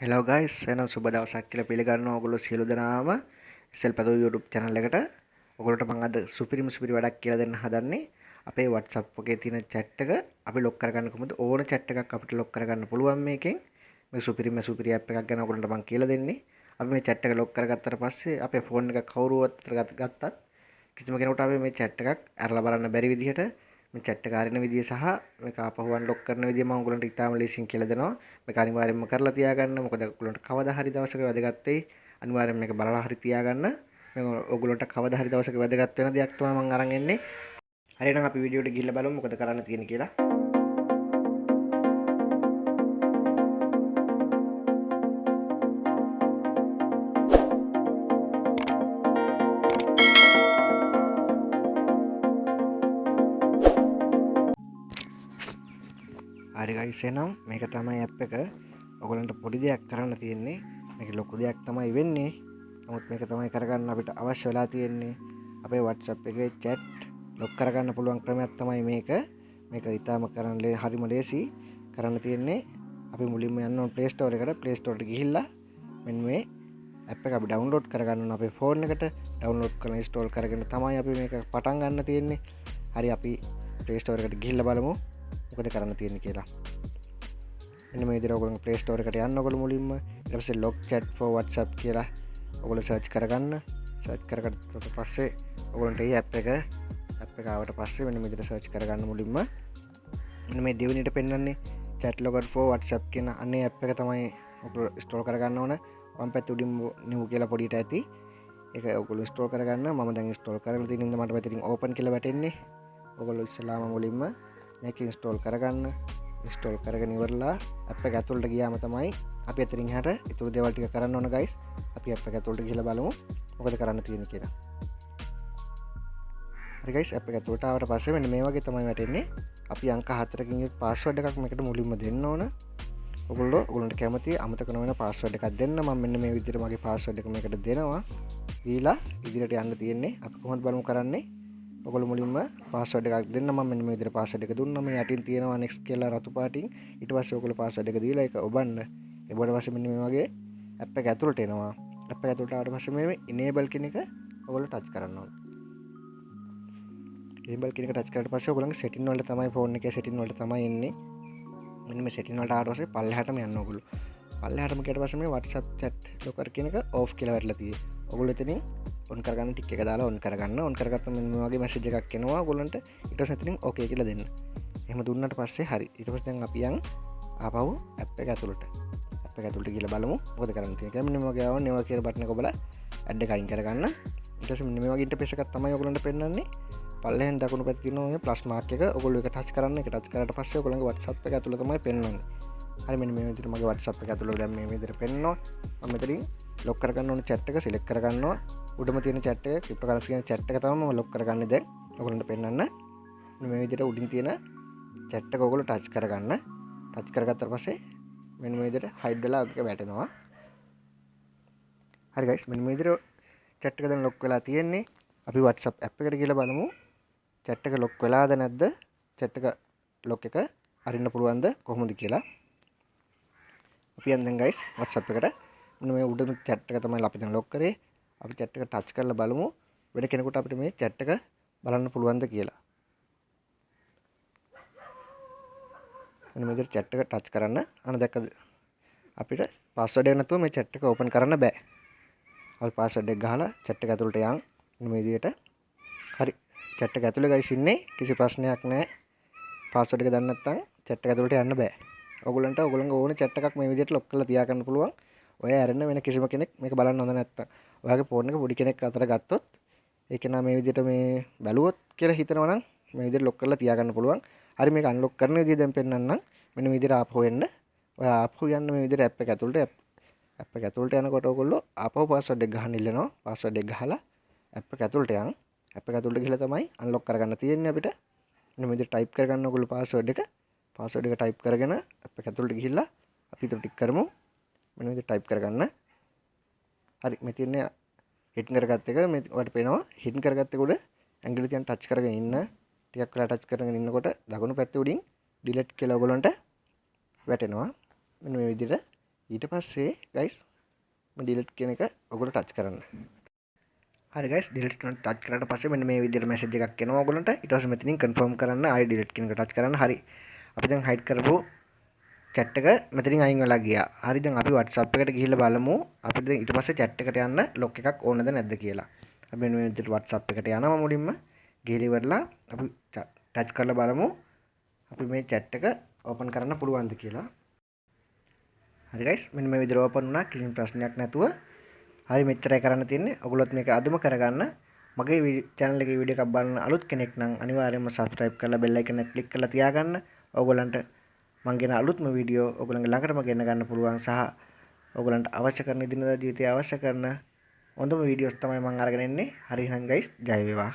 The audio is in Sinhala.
Hello guys, එහෙනම් සුබ දවසක් කියලා පිළිගන්නවා ඔයගොල්ලෝ සියලු දෙනාම SLPathU YouTube channel එකට. ඔයගොල්ලන්ට මම අද සුපිරිම වැඩක් කියලා දෙන්න හදන්නේ. අපේ WhatsApp එකේ තියෙන chat එක අපි lock කරගන්න කොහොමද? ඕන chat එකක් අපිට lock කරගන්න පුළුවන් මේකෙන්. මේ සුපිරි app එකක් ගැන ඔයගොල්ලන්ට මම කියලා දෙන්නේ. අපි මේ chat එක lock කරගත්තට පස්සේ අපේ phone එක කවුරුවත් ගත්තත් කිසිම කෙනෙකුට අපි මේ chat එකක් අරලා බලන්න බැරි විදිහට මේ chat එක අරින විදිය සහ මේක ආපහු unlock කරන විදිය මම ඔයගොල්ලන්ට ඉතාලම ලේසියෙන් කියලා දෙනවා. මේක අනිවාර්යයෙන්ම කරලා තියාගන්න. මොකද ඔයගොල්ලන්ට කවදා හරි දවසක වැදගත් වෙයි. අනිවාර්යයෙන් මේක බලලා හරි තියාගන්න. මේක ඔයගොල්ලන්ට කවදා හරි දවසක වැදගත් වෙන දෙයක් තමයි මම අරන් එන්නේ. හරි එහෙනම් අපි වීඩියෝ එකට ගිහිල්ලා බලමු මොකද කරන්න තියෙන්නේ කියලා. හරි guys එහෙනම් මේක තමයි app එක. ඔයගොල්ලන්ට පොඩි දෙයක් කරන්න තියෙන්නේ. මේක ලොකු දෙයක් තමයි වෙන්නේ. නමුත් මේක තමයි කරගන්න අපිට අවශ්‍ය වෙලා තියෙන්නේ. අපේ WhatsApp එකේ chat lock කරගන්න පුළුවන් ක්‍රමයක් තමයි මේක. මේක ඊටාම කරන්න හරිම ලේසි. කරන්න තියෙන්නේ අපි මුලින්ම යන්න ඕන Play Store එකට. Play Store එකට ගිහිල්ලා මෙන්න මේ app එක අපි download කරගන්න ඕන අපේ phone එකට. download කරලා install කරගෙන තමයි අපි මේක පටන් ගන්න තියෙන්නේ. හරි අපි Play Store එකට ගිහිල්ලා බලමු. මොකද කරන්න තියෙන්නේ කියලා. මෙන්න මේ විදිහට ඔයගොල්ලෝ Play Store එකට යන්න ඔයගොල්ලෝ මුලින්ම ඊට පස්සේ lock chat for WhatsApp කියලා ඔයගොල්ලෝ search කරගන්න. search කරගත්තට පස්සේ ඔයගොල්ලන්ට මේ app එක ආවට පස්සේ මෙන්න මේ විදිහට search කරගන්න මුලින්ම මෙන්න මේ දෙවෙනියට පෙන්නන්නේ chat logger for WhatsApp කියන අනේ app එක තමයි ඔයගොල්ලෝ install කරගන්න ඕන. වම් පැත්තේ උඩින් new කියලා පොඩියට ඇති. ඒක ඔයගොල්ලෝ install කරගන්න. මම දැන් install කරලා තියෙන ඉඳ මට පැත්තෙන් open කියලා වැටෙන්නේ. ඔයගොල්ලෝ ඉස්සලාම මුලින්ම මේක install කරගන්න. install කරගෙන ඉවරලා app එක ඇතුළට ගියාම තමයි අපි අතරින් එහාට ඊටු දේවල් ටික කරන්න ඕන guys. අපි app එක ඇතුළට ගිහලා බලමු මොකද කරන්න තියෙන්නේ කියලා. හරි guys app එක ඇතුළට ආවට පස්සේ මෙන්න මේ වගේ තමයි වැටෙන්නේ. අපි අංක 4කින් යුත් password එකක් මේකට මුලින්ම දෙන්න ඕන. ඔයගොල්ලන්ට කැමති අමතක නොවන password එකක් දෙන්න. මම මෙන්න මේ විදිහට මගේ password එක මේකට දෙනවා. දීලා ඉදිරියට යන්න තියෙන්නේ. අපි කොහොමද බලමු කරන්නේ? ඔයගොල්ලෝ මුලින්ම password එකක් දෙන්න. මම මෙන්න මේ විදිහට password එක දුන්නා. මේ යටින් තියෙනවා next කියලා රතු පාටින්. ඊට පස්සේ ඔයගොල්ලෝ password එක දීලා ඒක ඔබන්න. ඊට පස්සේ මෙන්න මේ වගේ app එක ඇතුළට එනවා. app එක ඇතුළට ආවට පස්සේ මේ enable කියන එක ඔයගොල්ලෝ touch කරන්න ඕනේ. enable කියන එක touch කරලා පස්සේ ඔයගොල්ලන්ගේ setting වලට තමයි phone එකේ setting වලට තමයි එන්නේ. මෙන්න මේ setting වලට ආවට පස්සේ පල්ලෙහාටම යන්න ඔයගොල්ලෝ. පල්ලෙහාටම ගියට පස්සේ මේ WhatsApp chat locker කියන එක off කියලා වැටලා තියෙන්නේ. ඔයගොල්ලෝ එතනින් on කරගන්න ටික් එක දාලා on කරගන්න. on කරගත්තම මෙන්න මේ වගේ message එකක් එනවා ඔයගොල්ලන්ට. ඊට පස්සේ එතනින් okay කියලා දෙන්න. එහෙම දුන්නාට පස්සේ හරි. ඊට පස්සේ දැන් අපි යන් ආපහු app එක ඇතුළට. app එක ඇතුළට ගිහලා බලමු මොකද කරන්න තියෙන්නේ කියලා. මෙන්න මේ වගේ ආවම නෙවා කියලා බටන් එක ඔබලා add එක අයින් කරගන්න. ඊට පස්සේ මෙන්න මේ වගේ ඉන්ටර්ෆේස් එකක් තමයි ඔයගොල්ලන්ට පෙන්නන්නේ. පල්ලෙහෙන් දකුණු පැත්තේ තියෙනවා මේ ප්ලස් මාක් එක. ඔයගොල්ලෝ ඒක ටච් කරන්න. ඒක ටච් කරාට පස්සේ ඔයගොල්ලන්ගේ WhatsApp එක ඇතුළේ තමයි පෙන්වන්නේ. හරි මෙන්න මේ විදිහට මගේ WhatsApp එක ඇතුළේ දැන් මේ විදිහට පෙන්වනවා. මම මෙතනින් lock කරගන්න ඕන chat එක select කරගන්නවා. උඩම තියෙන chat එක cryptocurrency කියන chat එක තමයි මම lock කරගන්නේ දැන්. ඔයගොල්ලන්ට පෙන්වන්න. මේ විදිහට උඩින් තියෙන chat එක ඔයගොල්ලෝ touch කරගන්න. touch කරගත්තාට පස්සේ මෙන්න මේ විදිහට hide වෙලා ඔක වැටෙනවා. හරි guys මෙන්න මේ විදිහට chat එක දැන් lock වෙලා තියෙන්නේ. අපි WhatsApp app එකට ගිහලා බලමු. chat එක lock වෙලාද නැද්ද? chat එක lock එක අරින්න පුළුවන්ද කොහොමද කියලා. අපි යන්න දැන් guys WhatsApp එකට. මෙන්න මේ උඩම chat එක තමයි අපි දැන් lock කරේ. අපි chat එක touch කරලා බලමු වෙන කෙනෙකුට අපිට මේ chat එක බලන්න පුළුවන්ද කියලා. මෙන්න මේ විදිහට chat එක touch කරන්න. අන්න දැක්කද? අපිට password එක නැතුව මේ chat එක open කරන්න බෑ. අපි password එක ගහලා chat එක ඇතුළට යන්. මේ විදිහට. හරි. chat එක ඇතුළේ guys ඉන්නේ. කිසි ප්‍රශ්නයක් නැහැ. password එක දන්නේ නැත්නම් chat එක ඇතුළට යන්න බෑ. ඔයගොල්ලන්ට ඔයගොල්ලන්ගේ ඕනේ chat එකක් මේ විදිහට lock කරලා තියාගන්න පුළුවන්. ඔය ඇරෙන්න වෙන කිසිම කෙනෙක් මේක බලන්න හොඳ නැත්තම්. ඔයාගේ ෆෝන් එක පොඩි කෙනෙක් අතර ගත්තොත් ඒක නා මේ විදිහට මේ බැලුවොත් කියලා හිතනවා නම් මේ විදිහට lock කරලා තියාගන්න පුළුවන්. හරි මේක unlock කරන විදිහ දැන් පෙන්නන්නම්. මෙන්න මේ විදිහට ආපහු එන්න. ඔය ආපහු යන්න මේ විදිහට app එක ඇතුළට app එක ඇතුළට යනකොට ඔයගොල්ලෝ ආපහු password එක ගහන්න ඉල්ලනවා. password එක ගහලා app එක ඇතුළට යන්. app එක ඇතුළට ගිහලා තමයි unlock කරගන්න තියෙන්නේ අපිට. මෙන්න මේ විදිහට type කරගන්න ඔයගොල්ලෝ password එක. password එක type කරගෙන app එක ඇතුළට ගිහිල්ලා අපි ඊට ටික් කරමු. මෙන්න විදිහට type කරගන්න. හරි මේ තියෙන්නේ hidden කරගත්ත එක මේ ඔයාලට පේනවා hidden කරගත්ත එක උඩ ඇඟිලි තියන් ටච් කරගෙන ඉන්න ටිකක් වෙලා ටච් කරගෙන ඉන්නකොට දකුණු පැත්තේ උඩින් delete කියලා ඔයගොල්ලන්ට වැටෙනවා මෙන්න මේ විදිහට ඊට පස්සේ guys මේ delete කියන එක ඔයගොල්ලෝ ටච් කරන්න. හරි guys delete කරන ටච් කරාට පස්සේ මෙන්න මේ විදිහට message එකක් එනවා ඔයගොල්ලන්ට. ඊට පස්සේ මෙතනින් confirm කරන්න ආයෙ delete කියන එක ටච් කරන්න. හරි. අපි දැන් hide කරපු chat එක මෙතනින් අයින් වෙලා ගියා. හරි දැන් අපි WhatsApp එකට ගිහිල්ලා බලමු අපිට දැන් ඊට පස්සේ chat එකට යන්න lock එකක් ඕනද නැද්ද කියලා. අපි මෙන්න මේ විදිහට WhatsApp එකට යනවා මුලින්ම. ගිහිලි ඉවරලා අපි ටච් කරලා බලමු අපි මේ chat එක open කරන්න පුළුවන්ද කියලා. හරි guys මෙන්න මේ විදිහට open වුණා කිසිම ප්‍රශ්නයක් නැතුව. හරි මෙච්චරයි කරන්න තියෙන්නේ. ඔයගොල්ලොත් මේක අදම කරගන්න. මගේ channel එකේ වීඩියෝ එකක් බලන අලුත් කෙනෙක් නම් අනිවාර්යයෙන්ම subscribe කරලා bell icon එක click කරලා තියාගන්න. ඔයගොල්ලන්ට මම ගෙන අලුත්ම වීඩියෝ ඔයගොල්ලන්ගේ ළඟටම ගෙන ගන්න පුළුවන් සහ ඔයගොල්ලන්ට අවශ්‍ය කරන දිනදා ජීවිතයේ අවශ්‍ය කරන හොඳම වීඩියෝස් තමයි මම අරගෙන එන්නේ. හරි එහෙනම් guys ජය වේවා.